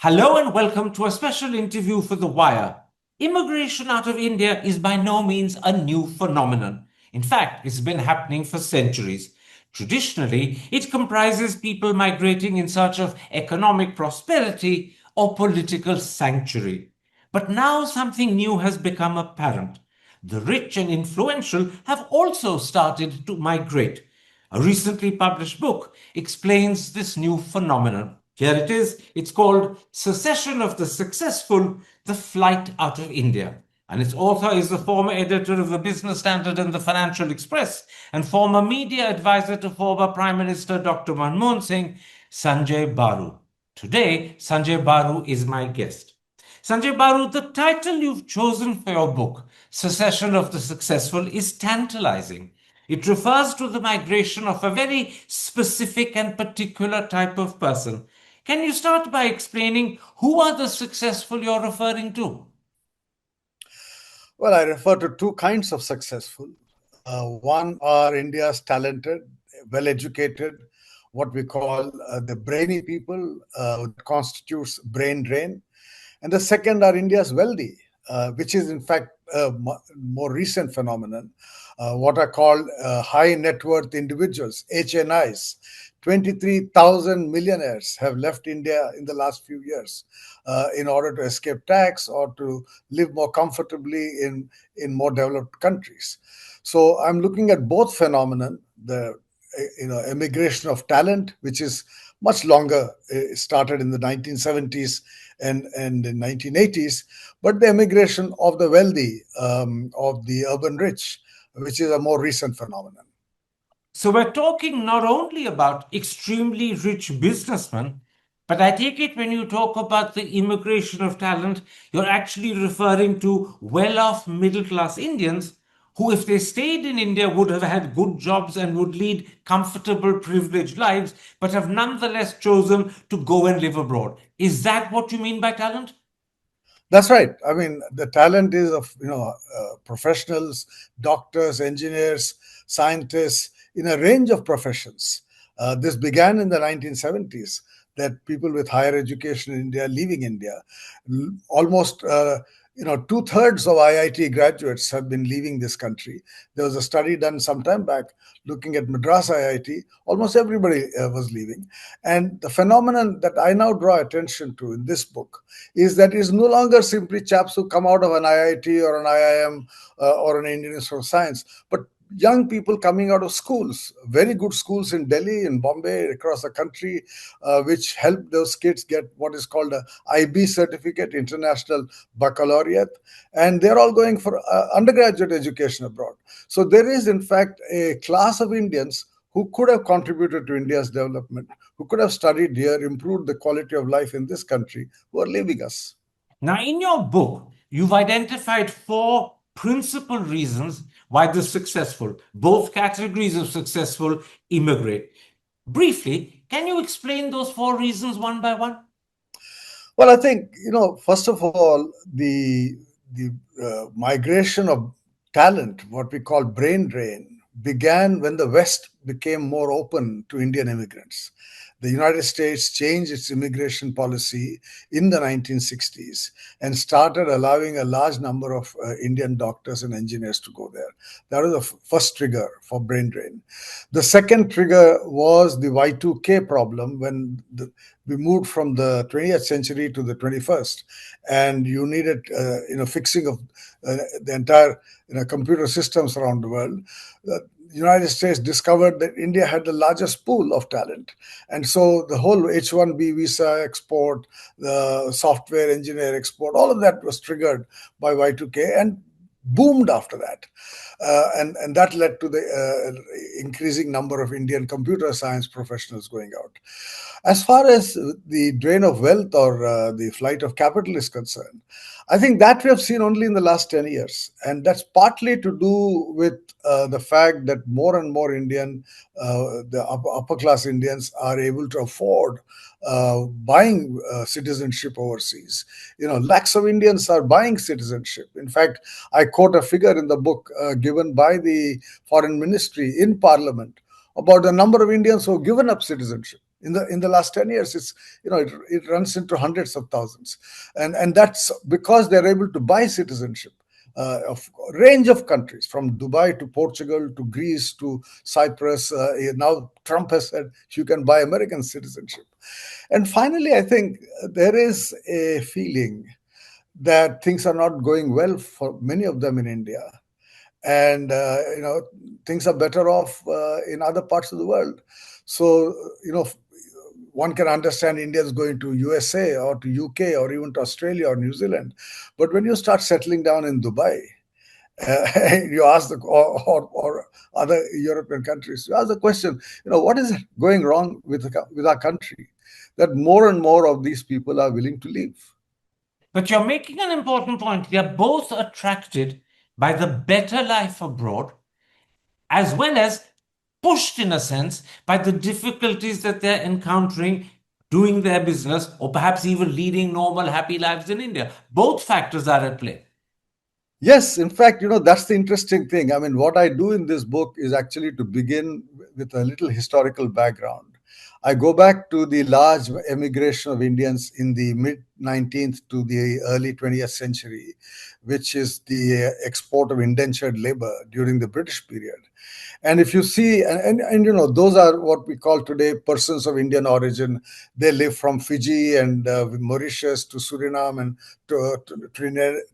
Hello and welcome to a special interview for The Wire. Immigration out of India is by no means a new phenomenon. In fact, it's been happening for centuries. Traditionally, it comprises people migrating in search of economic prosperity or political sanctuary. But now something new has become apparent. The rich and influential have also started to migrate. A recently published book explains this new phenomenon. Here it is. It's called Secession of the Successful, The Flight Out of India. And its author is the former editor of the Business Standard and the Financial Express and former media advisor to former Prime Minister Dr. Manmohan Singh, Sanjaya Baru. Today, Sanjaya Baru is my guest. Sanjay Baru, the title you've chosen for your book, Secession of the Successful, is tantalizing. It refers to the migration of a very specific and particular type of person. Can you start by explaining who are the successful you're referring to? Well, I refer to two kinds of successful. One are India's talented, well educated, what we call the brainy people, that constitutes brain drain. And the second are India's wealthy, which is in fact a more recent phenomenon, what are called high net worth individuals, HNIs. 23,000 millionaires have left India in the last few years in order to escape tax or to live more comfortably in more developed countries. So I'm looking at both phenomenon, the immigration of talent, which is much longer, started in the 1970s and the 1980s, but the immigration of the wealthy, of the urban rich, which is a more recent phenomenon. So we're talking not only about extremely rich businessmen, but I take it when you talk about the immigration of talent, you're actually referring to well off middle class Indians who, if they stayed in India, would have had good jobs and would lead comfortable, privileged lives, but have nonetheless chosen to go and live abroad. Is that what you mean by talent? That's right. I mean, the talent is of professionals, doctors, engineers, scientists in a range of professions. This began in the 1970s. That people with higher education in India leaving India, almost 2/3 of IIT graduates have been leaving this country. There was a study done some time back looking at Madras IIT. Almost everybody was leaving, and the phenomenon that I now draw attention to in this book is that it's no longer simply chaps who come out of an IIT or an IIM or an Indian Institute of Science, but young people coming out of schools, very good schools in Delhi, in Bombay, across the country, which help those kids get what is called a IB certificate, International Baccalaureate, and they're all going for undergraduate education abroad. So there is, in fact, a class of Indians who could have contributed to India's development, who could have studied here, improved the quality of life in this country, who are leaving us. Now, in your book, you've identified four principal reasons why the successful, both categories of successful, immigrate. Briefly, can you explain those four reasons one by one? Well, I think, first of all, the migration of talent, what we call brain drain, began when the West became more open to Indian immigrants. The United States changed its immigration policy in the 1960s and started allowing a large number of Indian doctors and engineers to go there. That was the first trigger for brain drain. The second trigger was the Y2K problem when we moved from the 20th century to the 21st, and you needed, fixing of the entire computer systems around the world. The United States discovered that India had the largest pool of talent. And so the whole H-1B visa export, the software engineer export, all of that was triggered by Y2K and boomed after that. And that led to the increasing number of Indian computer science professionals going out. As far as the drain of wealth or the flight of capital is concerned, I think that we have seen only in the last 10 years. And that's partly to do with the fact that more and more the upper class Indians are able to afford buying citizenship overseas. Lakhs of Indians are buying citizenship. In fact, I quote a figure in the book given by the foreign ministry in parliament about the number of Indians who have given up citizenship. In the last 10 years. It's, it runs into hundreds of thousands, and that's because they're able to buy citizenship of range of countries, from Dubai to Portugal to Greece to Cyprus. Now Trump has said you can buy American citizenship. And finally, I think there is a feeling that things are not going well for many of them in India, and things are better off in other parts of the world. So, one can understand India is going to USA or to UK or even to Australia or New Zealand, but when you start settling down in Dubai, you ask or other European countries, you ask the question, what is going wrong with our country, that more and more of these people are willing to leave. But you're making an important point. They're both attracted by the better life abroad, as well as pushed, in a sense, by the difficulties that they're encountering doing their business, or perhaps even leading normal, happy lives in India. Both factors are at play. Yes, in fact, that's the interesting thing. I mean, what I do in this book is actually to begin with a little historical background. I go back to the large emigration of Indians in the mid 19th to the early 20th century, which is the export of indentured labor during the British period. And if you see, and those are what we call today persons of Indian origin. They live from Fiji and Mauritius to Suriname and to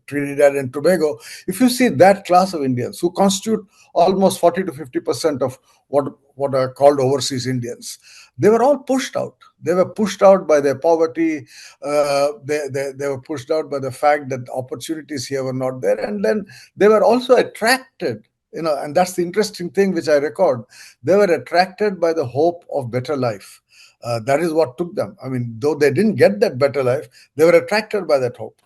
Trinidad and Tobago. If you see that class of Indians who constitute almost 40 to 50% of what are called overseas Indians, they were all pushed out. They were pushed out by their poverty. They were pushed out by the fact that opportunities here were not there. And then they were also attracted, and that's the interesting thing which I record. They were attracted by the hope of better life. That is what took them. I mean, though they didn't get that better life, they were attracted by that hope.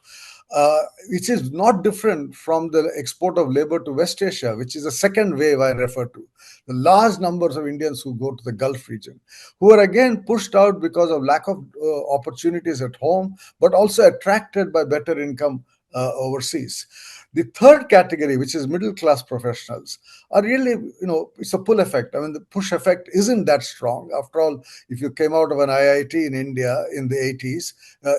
Which is not different from the export of labor to West Asia, which is the second wave I refer to. The large numbers of Indians who go to the Gulf region, who are again pushed out because of lack of opportunities at home, but also attracted by better income overseas. The third category, which is middle class professionals, are really, it's a pull effect. I mean, the push effect isn't that strong. After all, if you came out of an IIT in India in the 80s,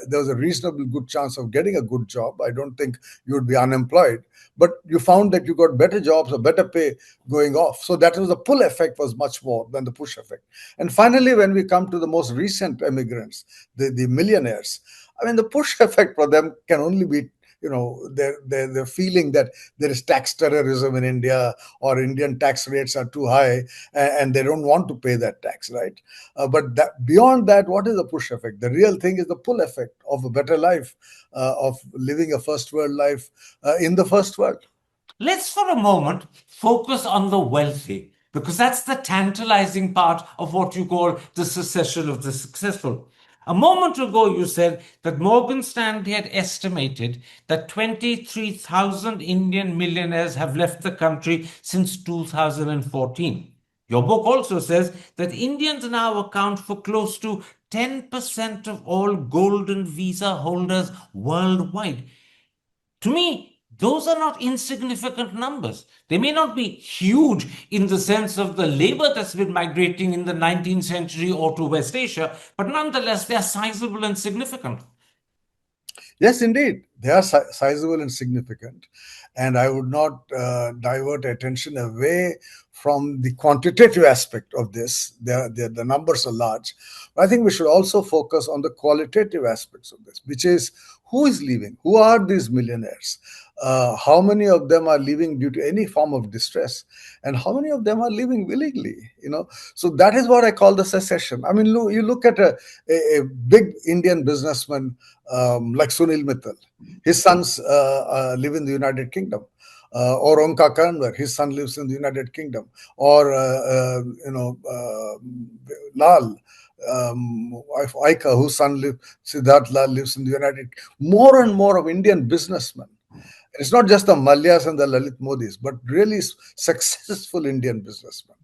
there was a reasonably good chance of getting a good job. I don't think you would be unemployed, but you found that you got better jobs or better pay going off. So that was the pull effect was much more than the push effect. And finally, when we come to the most recent immigrants, the millionaires, I mean, the push effect for them can only be, they're feeling that there is tax terrorism in India, or Indian tax rates are too high, and they don't want to pay that tax, right? But beyond that, what is the push effect? The real thing is the pull effect of a better life, of living a first world life in the first world. Let's for a moment focus on the wealthy, because that's the tantalizing part of what you call the secession of the successful. A moment ago, you said that Morgan Stanley had estimated that 23,000 Indian millionaires have left the country since 2014. Your book also says that Indians now account for close to 10% of all golden visa holders worldwide. To me, those are not insignificant numbers. They may not be huge in the sense of the labor that's been migrating in the 19th century or to West Asia, but nonetheless, they are sizable and significant. Yes, indeed, they are sizable and significant, and I would not divert attention away from the quantitative aspect of this. The numbers are large, but I think we should also focus on the qualitative aspects of this, which is who is leaving, who are these millionaires, how many of them are leaving due to any form of distress, and how many of them are leaving willingly. So that is what I call the secession. I mean, you look at a big Indian businessman like Sunil Mittal. His sons live in the United Kingdom. Or Omkar Kanwar, his son lives in the United Kingdom. Or Lal, Aika, whose son Siddharth Lal lives in the United. More and more of Indian businessmen. It's not just the Malyas and the Lalit Modis, but really successful Indian businessmen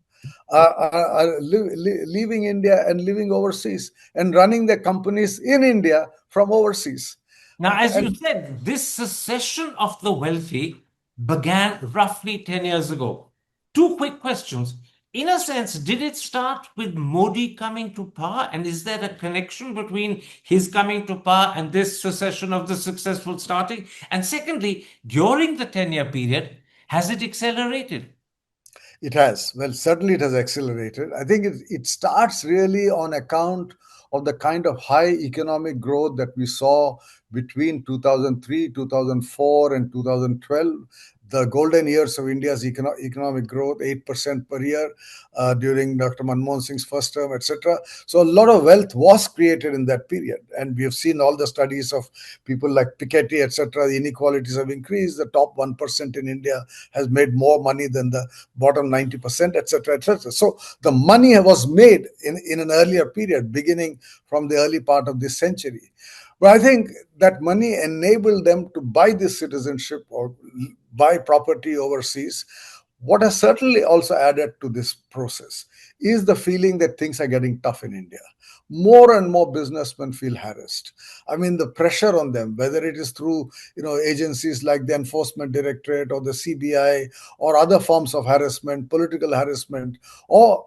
are leaving India and living overseas and running their companies in India from overseas. Now, as you And said, this secession of the wealthy began roughly 10 years ago. Two quick questions. In a sense, did it start with Modi coming to power? And is there a connection between his coming to power and this secession of the successful starting? And secondly, during the 10-year period, has it accelerated? It has. Well, certainly it has accelerated. I think it starts really on account of the kind of high economic growth that we saw between 2003, 2004, and 2012. The golden years of India's economic growth, 8% per year during Dr. Manmohan Singh's first term, etc. So a lot of wealth was created in that period. And we have seen all the studies of people like Piketty, etc. The inequalities have increased. The top 1% in India has made more money than the bottom 90%, etc., etc. So the money was made in an earlier period, beginning from the early part of this century. But I think that money enabled them to buy this citizenship or buy property overseas. What has certainly also added to this process is the feeling that things are getting tough in India. More and more businessmen feel harassed. I mean, the pressure on them, whether it is through agencies like the Enforcement Directorate or the CBI or other forms of harassment, political harassment, or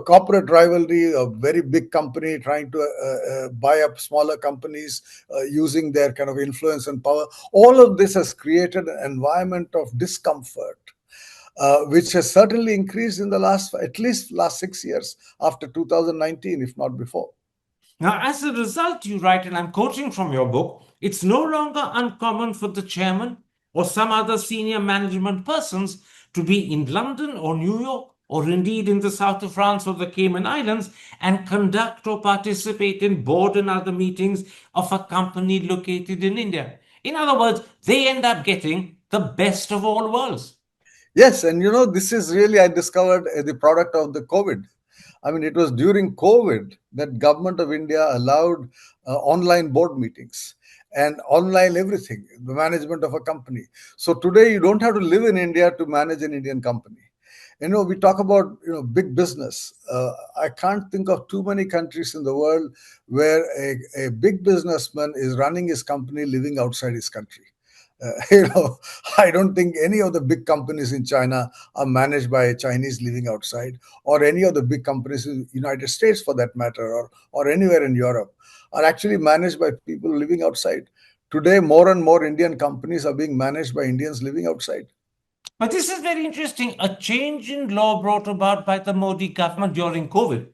corporate rivalry, a very big company trying to buy up smaller companies using their kind of influence and power. All of this has created an environment of discomfort, which has certainly increased in the at least last 6 years after 2019, if not before. Now, as a result, you write, and I'm quoting from your book, it's no longer uncommon for the chairman or some other senior management persons to be in London or New York or indeed in the south of France or the Cayman Islands and conduct or participate in board and other meetings of a company located in India. In other words, they end up getting the best of all worlds. Yes, and this is really, I discovered the product of the COVID. I mean, it was during COVID that government of India allowed online board meetings and online everything, the management of a company. So today you don't have to live in India to manage an Indian company. We talk about big business. I can't think of too many countries in the world where a big businessman is running his company living outside his country. I don't think any of the big companies in China are managed by a Chinese living outside, or any of the big companies in the United States, for that matter, or anywhere in Europe, are actually managed by people living outside. Today, more and more Indian companies are being managed by Indians living outside. But this is very interesting. A change in law brought about by the Modi government during COVID.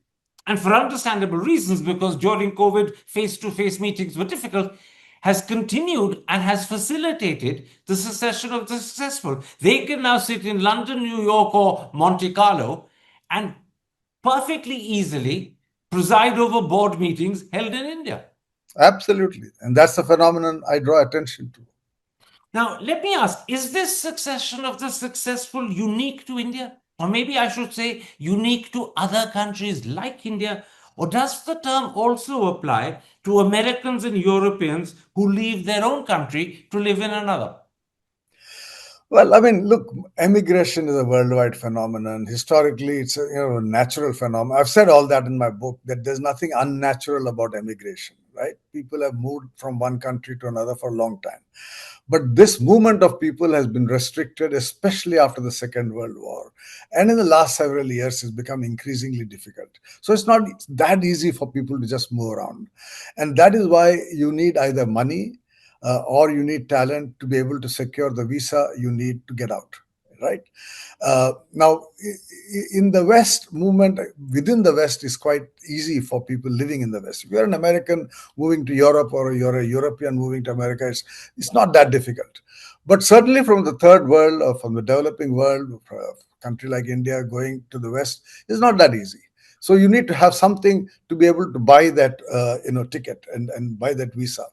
And for understandable reasons, because during COVID, face to face meetings were difficult, has continued and has facilitated the secession of the successful. They can now sit in London, New York, or Monte Carlo and perfectly easily preside over board meetings held in India. Absolutely. And that's the phenomenon I draw attention to. Now, let me ask, is this succession of the successful unique to India? Or maybe I should say unique to other countries like India? Or does the term also apply to Americans and Europeans who leave their own country to live in another? Well, I mean, look, emigration is a worldwide phenomenon. Historically, it's a natural phenomenon. I've said all that in my book, that there's nothing unnatural about emigration, right? People have moved from one country to another for a long time. But this movement of people has been restricted, especially after the Second World War. And in the last several years, it's become increasingly difficult. So it's not that easy for people to just move around. And that is why you need either money or you need talent to be able to secure the visa you need to get out, right? Now, in the West, movement within the West is quite easy for people living in the West. If you're an American moving to Europe, or you're a European moving to America, it's not that difficult. But certainly from the third world or from the developing world, a country like India going to the West is not that easy. So you need to have something to be able to buy that ticket and buy that visa.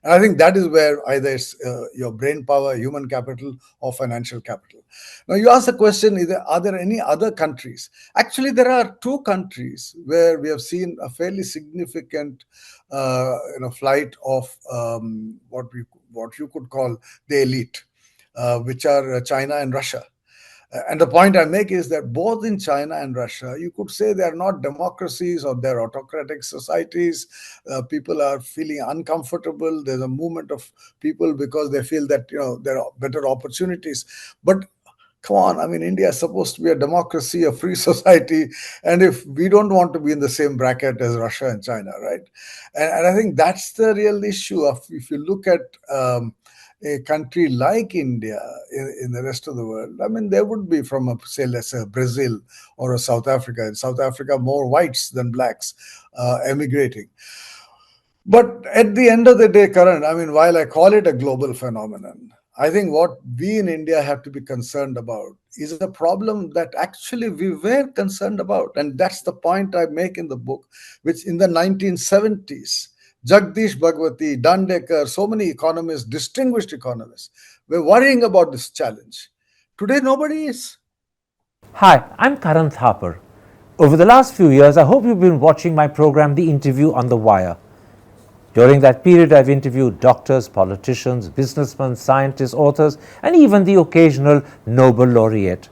And I think that is where either it's your brain power, human capital, or financial capital. Now, you ask the question, are there any other countries? Actually, there are two countries where we have seen a fairly significant flight of what you could call the elite, which are China and Russia. And the point I make is that both in China and Russia, you could say they are not democracies or they're autocratic societies. People are feeling uncomfortable. There's a movement of people because they feel that there are better opportunities. But Come on, I mean, India is supposed to be a democracy, a free society, and if we don't want to be in the same bracket as Russia and China, right? And I think that's the real issue. Of if you look at a country like India in the rest of the world, I mean, there would be from a say, let's say, Brazil or a South Africa. In South Africa, more whites than blacks emigrating. But at the end of the day, Karan, I mean, while I call it a global phenomenon, I think what we in India have to be concerned about is a problem that actually we were concerned about. And that's the point I make in the book, which in the 1970s, Jagdish Bhagwati, Dandekar, so many economists, distinguished economists, were worrying about this challenge. Today, nobody is. Hi, I'm Karan Thapar. Over the last few years, I hope you've been watching my program, The Interview on the Wire. During that period, I've interviewed doctors, politicians, businessmen, scientists, authors, and even the occasional Nobel laureate.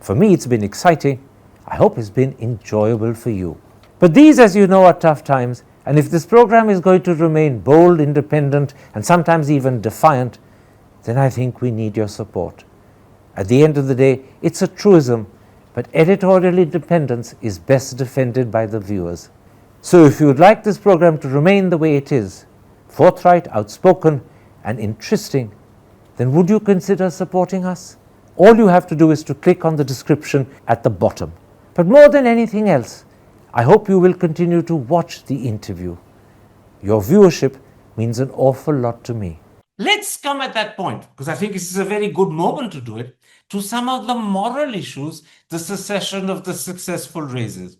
For me, it's been exciting. I hope it's been enjoyable for you. But these, as you know, are tough times, and if this program is going to remain bold, independent, and sometimes even defiant, then I think we need your support. At the end of the day, it's a truism, but editorial independence is best defended by the viewers. So if you would like this program to remain the way it is, forthright, outspoken, and interesting, then would you consider supporting us? All you have to do is to click on the description at the bottom. But more than anything else, I hope you will continue to watch the interview. Your viewership means an awful lot to me. Let's come at that point, because I think this is a very good moment to do it, to some of the moral issues the secession of the successful raises.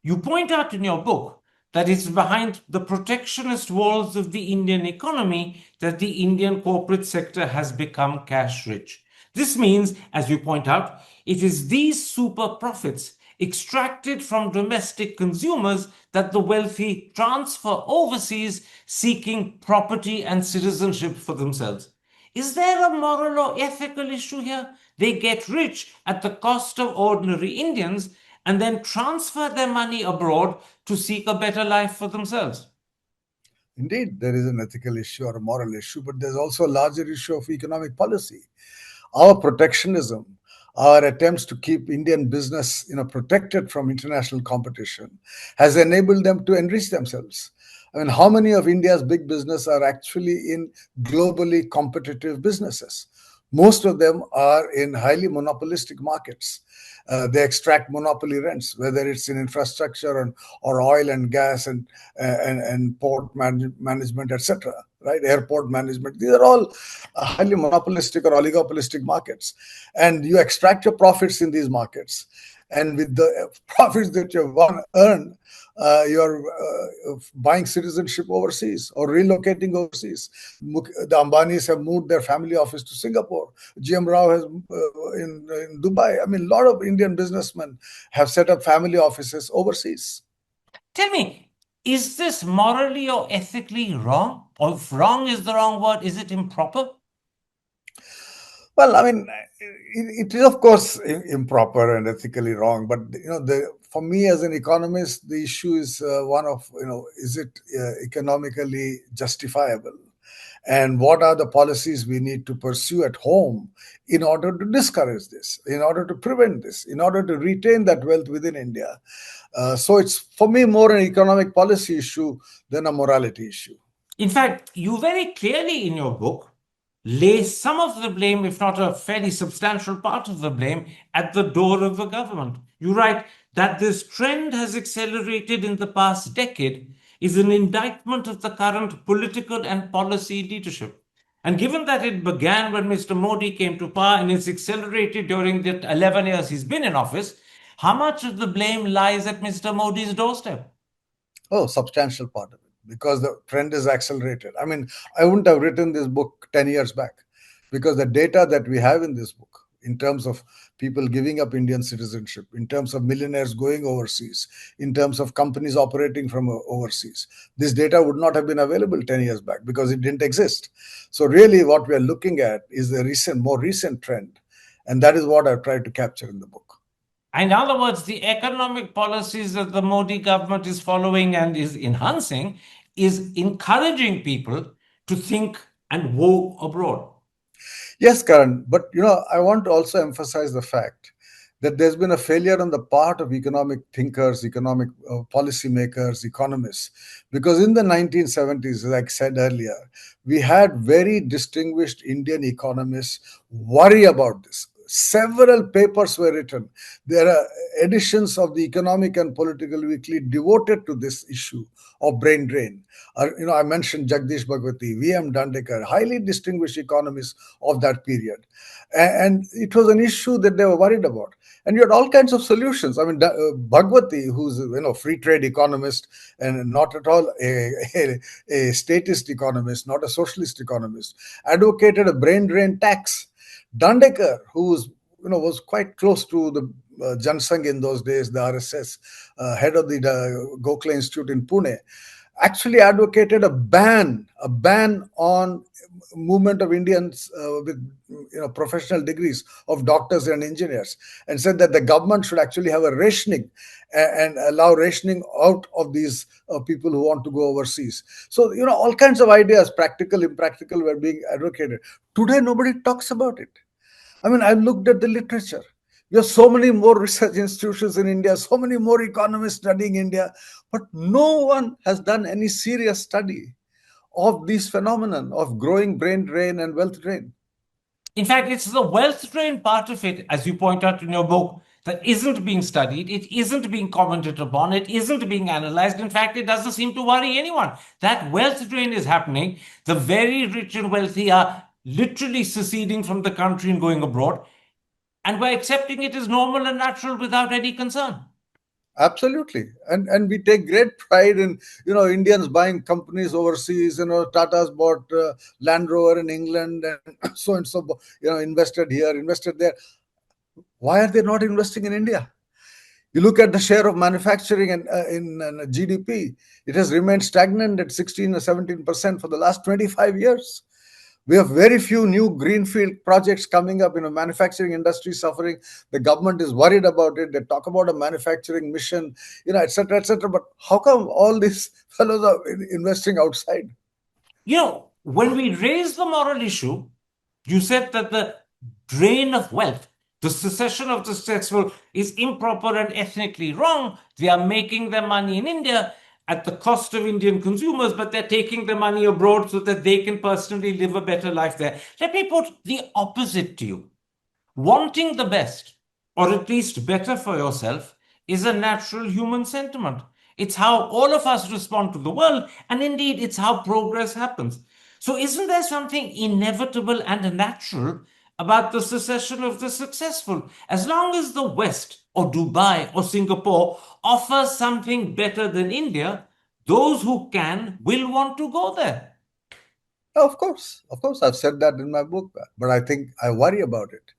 You point out in your book that it's behind the protectionist walls of the Indian economy that the Indian corporate sector has become cash rich. This means, as you point out, it is these super profits extracted from domestic consumers that the wealthy transfer overseas, seeking property and citizenship for themselves. Is there a moral or ethical issue here? They get rich at the cost of ordinary Indians and then transfer their money abroad to seek a better life for themselves. Indeed, there is an ethical issue or a moral issue, but there's also a larger issue of economic policy. Our protectionism, our attempts to keep Indian business protected from international competition, has enabled them to enrich themselves. I mean, how many of India's big business are actually in globally competitive businesses? Most of them are in highly monopolistic markets. They extract monopoly rents, whether it's in infrastructure or oil and gas and port management, etc. Right, airport management. These are all highly monopolistic or oligopolistic markets, and you extract your profits in these markets. And with the profits that you've earned, you're buying citizenship overseas or relocating overseas. The Ambanis have moved their family office to Singapore. GM Rao has in Dubai. I mean, a lot of Indian businessmen have set up family offices overseas. Tell me, is this morally or ethically wrong? Or if wrong is the wrong word, is it improper? Well, I mean, it is of course improper and ethically wrong. But for me as an economist, the issue is one of is it economically justifiable, and what are the policies we need to pursue at home in order to discourage this, in order to prevent this, in order to retain that wealth within India. So it's for me more an economic policy issue than a morality issue. In fact, you very clearly in your book lay some of the blame, if not a fairly substantial part of the blame, at the door of the government. You write that this trend has accelerated in the past decade is an indictment of the current political and policy leadership. And given that it began when Mr. Modi came to power and it's accelerated during the 11 years he's been in office, how much of the blame lies at Mr. Modi's doorstep? Oh, substantial part of it, because the trend is accelerated. I mean, I wouldn't have written this book 10 years back, because the data that we have in this book, in terms of people giving up Indian citizenship, in terms of millionaires going overseas, in terms of companies operating from overseas, this data would not have been available 10 years back because it didn't exist. So really what we are looking at is the more recent trend. And that is what I've tried to capture in the book. In other words, the economic policies that the Modi government is following and is enhancing is encouraging people to think and go abroad. Yes, Karan, but I want to also emphasize the fact that there's been a failure on the part of economic thinkers, economic policymakers, economists, because in the 1970s, as I said earlier, we had very distinguished Indian economists worry about this. Several papers were written. There are editions of the Economic and Political Weekly devoted to this issue of brain drain. I mentioned Jagdish Bhagwati, V.M. Dandekar, highly distinguished economists of that period. And it was an issue that they were worried about. And you had all kinds of solutions. I mean, Bhagwati, who's free trade economist and not at all a statist economist, not a socialist economist, advocated a brain drain tax. Dandekar, who was quite close to the Jansangh in those days, the RSS, head of the Gokhale Institute in Pune, actually advocated a ban on movement of Indians with professional degrees of doctors and engineers, and said that the government should actually have a rationing and allow rationing out of these people who want to go overseas. So all kinds of ideas, practical, impractical, were being advocated. Today nobody talks about it. I mean, I've looked at the literature. We have so many more research institutions in India, so many more economists studying India, but no one has done any serious study of this phenomenon of growing brain drain and wealth drain. In fact, it's the wealth drain part of it, as you point out in your book, that isn't being studied, it isn't being commented upon, it isn't being analyzed. In fact, it doesn't seem to worry anyone. That wealth drain is happening. The very rich and wealthy are literally seceding from the country and going abroad, and we're accepting it as normal and natural without any concern. Absolutely, and we take great pride in Indians buying companies overseas. Tata's bought Land Rover in England, and so invested here, invested there. Why are they not investing in India? You look at the share of manufacturing in GDP; it has remained stagnant at 16 or 17% for the last 25 years. We have very few new greenfield projects coming up. Manufacturing industry suffering. The government is worried about it. They talk about a manufacturing mission, etc., etc. But how come all these fellows are investing outside? When we raise the moral issue, you said that the drain of wealth, the secession of the successful, is improper and ethnically wrong. They are making their money in India at the cost of Indian consumers, but they're taking the money abroad so that they can personally live a better life there. Let me put the opposite to you. Wanting the best, or at least better for yourself, is a natural human sentiment. It's how all of us respond to the world, and indeed, it's how progress happens. So, isn't there something inevitable and natural about the secession of the successful? As long as the West, or Dubai, or Singapore offers something better than India, those who can will want to go there. Of course, I've said that in my book, but I think I worry about it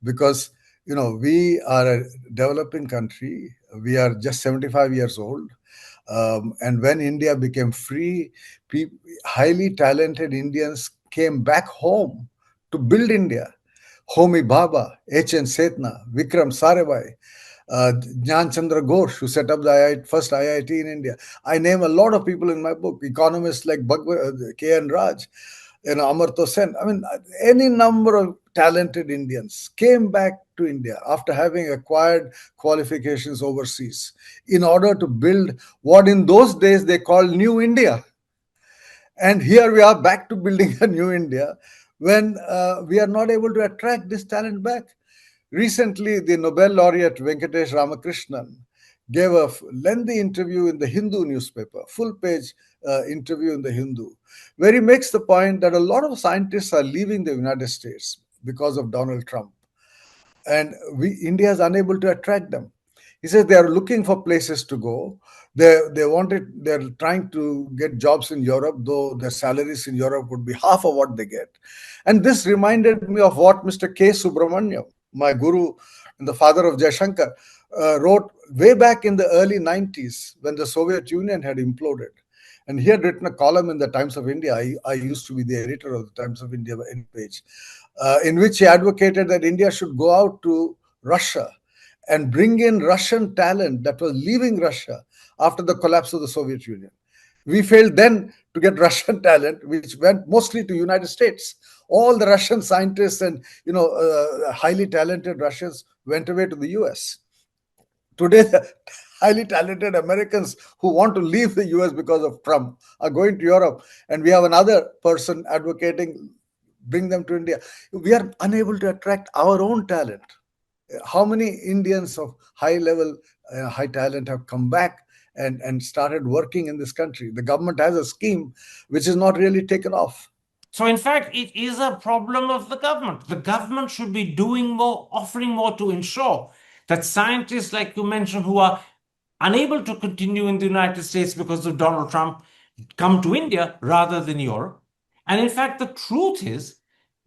because we are a developing country. We are just 75 years old, and when India became free, highly talented Indians came back home to build India. Homi Bhabha, H.N. Setna, Vikram Sarabhai, Jnan Chandra Ghosh, who set up the first IIT in India. I name a lot of people in my book, economists like K.N. Raj, Amartya Sen. I mean, any number of talented Indians came back to India after having acquired qualifications overseas in order to build what in those days they called New India. And here we are back to building a new India when we are not able to attract this talent back. Recently, the Nobel laureate Venkatesh Ramakrishnan gave a lengthy interview in the Hindu newspaper, full page interview in the Hindu, where he makes the point that a lot of scientists are leaving the United States because of Donald Trump, and India is unable to attract them. He says they are looking for places to go. They're trying to get jobs in Europe, though their salaries in Europe would be half of what they get. And this reminded me of what Mr. K. Subramaniam, my guru and the father of Jaishankar, wrote way back in the early 90s when the Soviet Union had imploded. And he had written a column in the Times of India. I used to be the editor of the Times of India page, in which he advocated that India should go out to Russia and bring in Russian talent that was leaving Russia after the collapse of the Soviet Union. We failed then to get Russian talent, which went mostly to United States. All the Russian scientists and highly talented Russians went away to the US. Today, the highly talented Americans who want to leave the US because of Trump are going to Europe, and we have another person advocating bring them to India. We are unable to attract our own talent. How many Indians of high level, high talent have come back and started working in this country? The government has a scheme which is not really taken off. So, in fact, it is a problem of the government. The government should be doing more, offering more to ensure that scientists, like you mentioned, who are unable to continue in the United States because of Donald Trump, come to India rather than Europe. And in fact, the truth is,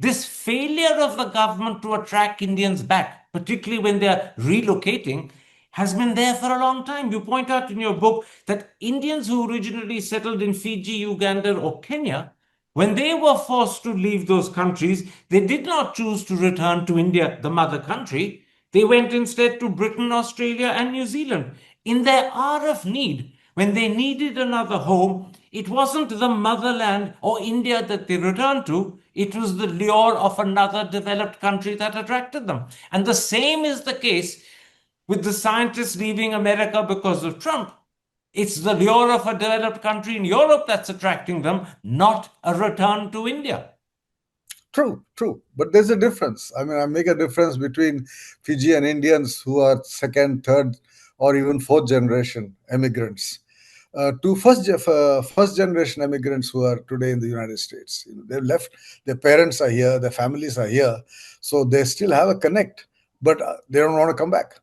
this failure of the government to attract Indians back, particularly when they're relocating, has been there for a long time. You point out in your book that Indians who originally settled in Fiji, Uganda, or Kenya, when they were forced to leave those countries, they did not choose to return to India, the mother country. They went instead to Britain, Australia, and New Zealand. In their hour of need, when they needed another home, it wasn't the motherland or India that they returned to, it was the lure of another developed country that attracted them. And the same is the case with the scientists leaving America because of Trump. It's the lure of a developed country in Europe that's attracting them, not a return to India. True, true. But there's a difference. I mean, I make a difference between Fijian Indians who are second, third, or even fourth generation immigrants to first generation immigrants who are today in the United States. They've left, their parents are here, their families are here, so they still have a connect, but they don't want to come back.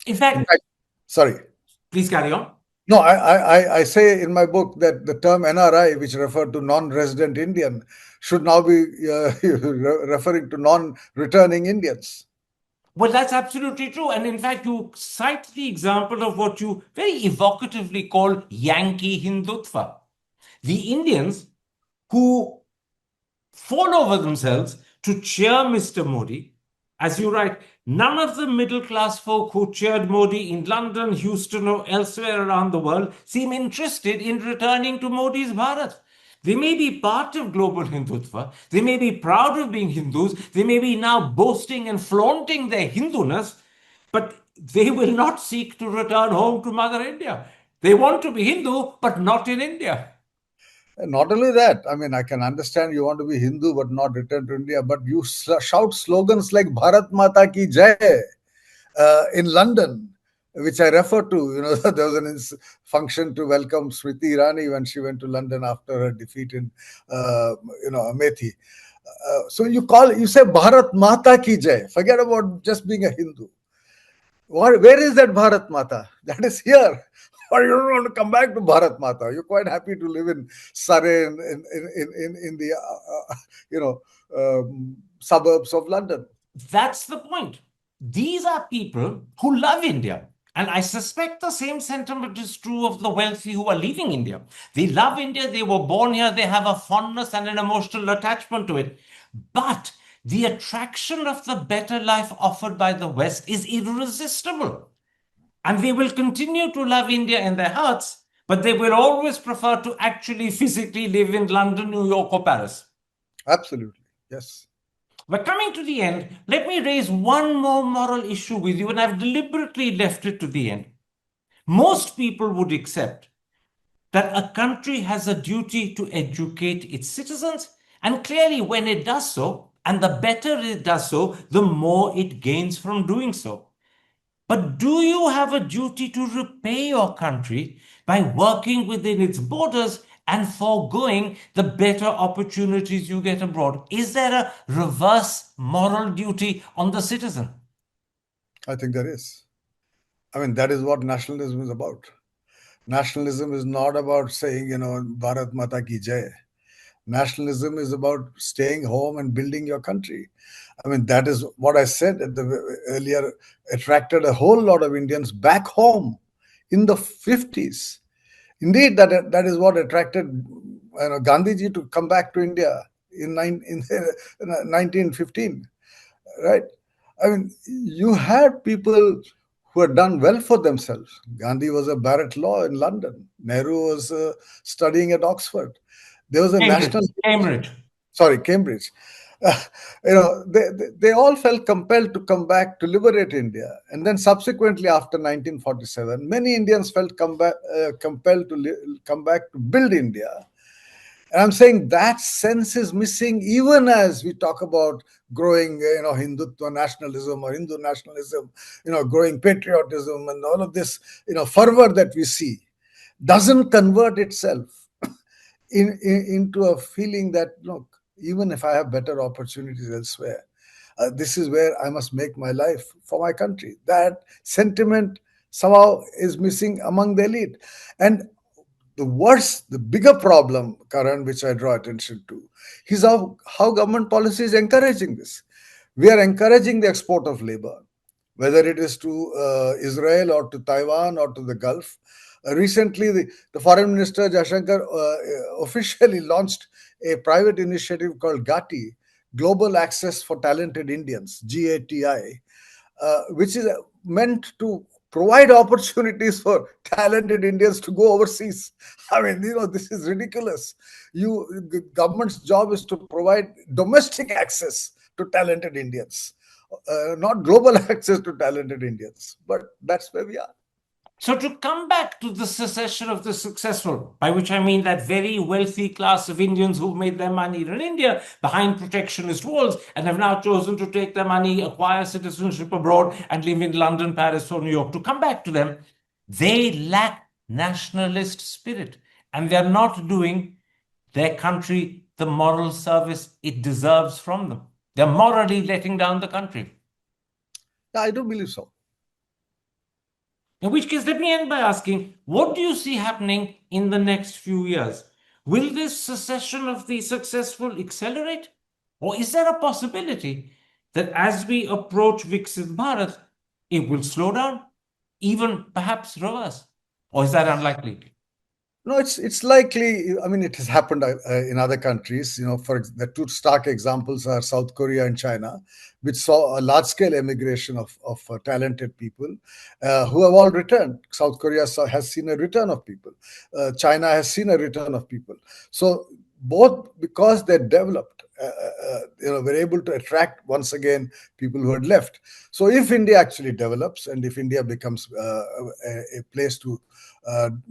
In In fact, fact, sorry. please carry on. No, I say in my book that the term NRI, which referred to non-resident Indian, should now be referring to non-returning Indians. Well, that's absolutely true. And in fact, you cite the example of what you very evocatively call Yankee Hindutva. The Indians who fall over themselves to cheer Mr. Modi. As you write, none of the middle class folk who cheered Modi in London, Houston, or elsewhere around the world seem interested in returning to Modi's Bharat. They may be part of global Hindutva, they may be proud of being Hindus, they may be now boasting and flaunting their Hinduness, but they will not seek to return home to Mother India. They want to be Hindu, but not in India. And not only that, I mean, I can understand you want to be Hindu but not return to India, but you shout slogans like Bharat Mata Ki Jai in London, which I refer to. There was an function to welcome Smriti Irani when she went to London after her defeat in, Amethi. So you say Bharat Mata Ki Jai. Forget about just being a Hindu. Where is that Bharat Mata? That is here. Or you don't want to come back to Bharat Mata. You're quite happy to live in Surrey in the suburbs of London. That's the point. These are people who love India. And I suspect the same sentiment is true of the wealthy who are leaving India. They love India, they were born here, they have a fondness and an emotional attachment to it. But the attraction of the better life offered by the West is irresistible. And they will continue to love India in their hearts, but they will always prefer to actually physically live in London, New York, or Paris. Absolutely. Yes. We're coming to the end. Let me raise one more moral issue with you, and I've deliberately left it to the end. Most people would accept that a country has a duty to educate its citizens, and clearly, when it does so, and the better it does so, the more it gains from doing so. But do you have a duty to repay your country by working within its borders and foregoing the better opportunities you get abroad? Is there a reverse moral duty on the citizen? I think there is. I mean, that is what nationalism is about. Nationalism is not about saying, Bharat Mata Ki Jai. Nationalism is about staying home and building your country. I mean, that is what I said earlier, attracted a whole lot of Indians back home in the 50s. Indeed, that is what attracted Gandhiji to come back to India in 1915, right? I mean, you had people who had done well for themselves. Gandhi was a Barrett Law in London. Nehru was studying at Oxford. There was a Cambridge. national, Cambridge. sorry, Cambridge. Uh, they all felt compelled to come back to liberate India. And then subsequently, after 1947, many Indians felt compelled to come back to build India. And I'm saying that sense is missing even as we talk about growing, Hindutva nationalism or Hindu nationalism, growing patriotism and all of this, fervor that we see doesn't convert itself into a feeling that, look, even if I have better opportunities elsewhere, this is where I must make my life for my country. That sentiment somehow is missing among the elite. And the bigger problem, Karan, which I draw attention to, is how government policy is encouraging this. We are encouraging the export of labor, whether it is to Israel or to Taiwan or to the Gulf. Recently, the foreign minister Jashankar officially launched a private initiative called GATI, Global Access for Talented Indians, GATI, which is meant to provide opportunities for talented Indians to go overseas. I mean, this is ridiculous. Government's job is to provide domestic access to talented Indians, not global access to talented Indians. But that's where we are. So, to come back to the secession of the successful, by which I mean that very wealthy class of Indians who've made their money in India behind protectionist walls and have now chosen to take their money, acquire citizenship abroad, and live in London, Paris, or New York, to come back to them, they lack nationalist spirit and they're not doing their country the moral service it deserves from them. They're morally letting down the country. Yeah, I do believe so. In which case, let me end by asking, what do you see happening in the next few years? Will this secession of the successful accelerate? Or is there a possibility that as we approach Viksit Bharat, it will slow down, even perhaps reverse? Or is that unlikely? No, it's likely. I mean, it has happened in other countries. For the two stark examples are South Korea and China, which saw a large-scale emigration of talented people who have all returned. South Korea has seen a return of people. China has seen a return of people. So both because they're developed, were able to attract once again people who had left. So if India actually develops and if India becomes a place to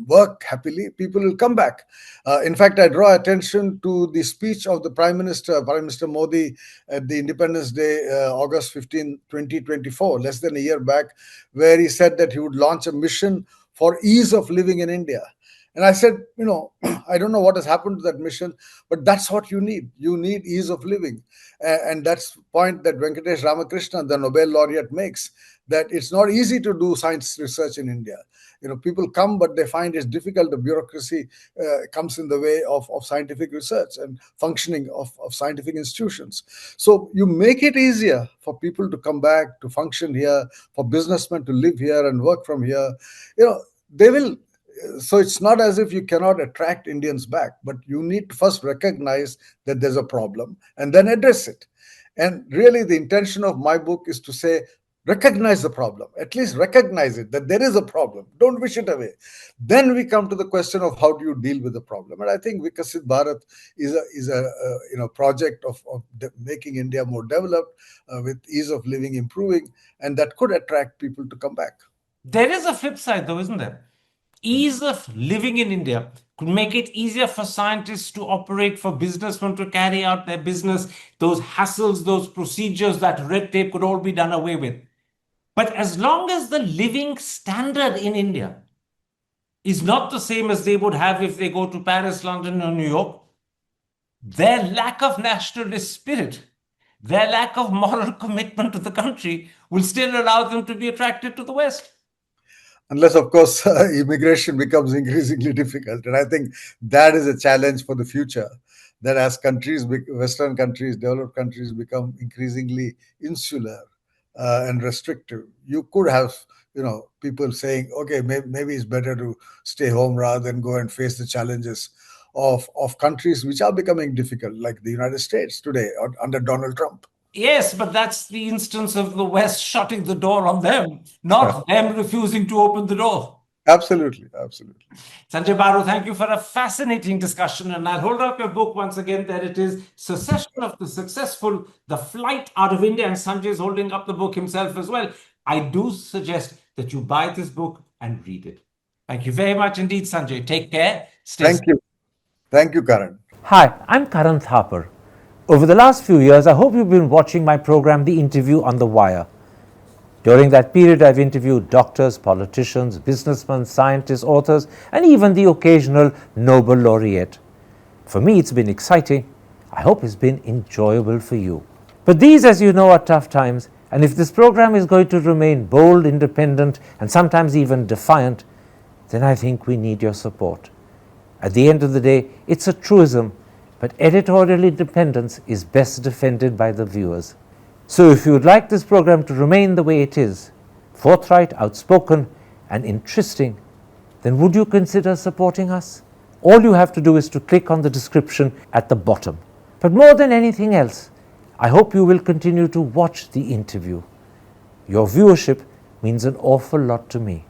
work happily, people will come back. In fact, I draw attention to the speech of the Prime Minister Modi at the Independence Day, August 15, 2024, less than a year back, where he said that he would launch a mission for ease of living in India. And I said, I don't know what has happened to that mission, but that's what you need. You need ease of living. And that's the point that Venkatesh Ramakrishnan, the Nobel laureate, makes, that it's not easy to do science research in India. People come, but they find it's difficult. The bureaucracy comes in the way of scientific research and functioning of scientific institutions. So you make it easier for people to come back, to function here, for businessmen to live here and work from here. They will. So it's not as if you cannot attract Indians back, but you need to first recognize that there's a problem and then address it. And really, the intention of my book is to say, recognize the problem, at least recognize it, that there is a problem. Don't wish it away. Then we come to the question of how do you deal with the problem. And I think Vikasit Bharat is a project of making India more developed, with ease of living improving, and that could attract people to come back. There is a flip side, though, isn't there? Ease of living in India could make it easier for scientists to operate, for businessmen to carry out their business. Those hassles, those procedures, that red tape could all be done away with. But as long as the living standard in India is not the same as they would have if they go to Paris, London, or New York, their lack of nationalist spirit, their lack of moral commitment to the country will still allow them to be attracted to the West. Unless, of course, immigration becomes increasingly difficult. And I think that is a challenge for the future, that as Western countries, developed countries become increasingly insular and restrictive, you could have, people saying, okay, maybe it's better to stay home rather than go and face the challenges of countries which are becoming difficult, like the United States today under Donald Trump. Yes, but that's the instance of the West shutting the door on them, not them refusing to open the door. Absolutely, absolutely. Sanjay Baru, thank you for a fascinating discussion. And I'll hold up your book once again. There it is, Secession of the Successful, The Flight Out of India. And Sanjay is holding up the book himself as well. I do suggest that you buy this book and read it. Thank you very much indeed, Sanjay. Take care. Stay safe. Thank you. Thank you, Karan. Hi, I'm Karan Thapar. Over the last few years, I hope you've been watching my program, The Interview on the Wire. During that period, I've interviewed doctors, politicians, businessmen, scientists, authors, and even the occasional Nobel laureate. For me, it's been exciting. I hope it's been enjoyable for you. But these, as you know, are tough times, and if this program is going to remain bold, independent, and sometimes even defiant, then I think we need your support. At the end of the day, it's a truism, but editorial independence is best defended by the viewers. So if you would like this program to remain the way it is, forthright, outspoken, and interesting, then would you consider supporting us? All you have to do is to click on the description at the bottom. But more than anything else, I hope you will continue to watch the interview. Your viewership means an awful lot to me.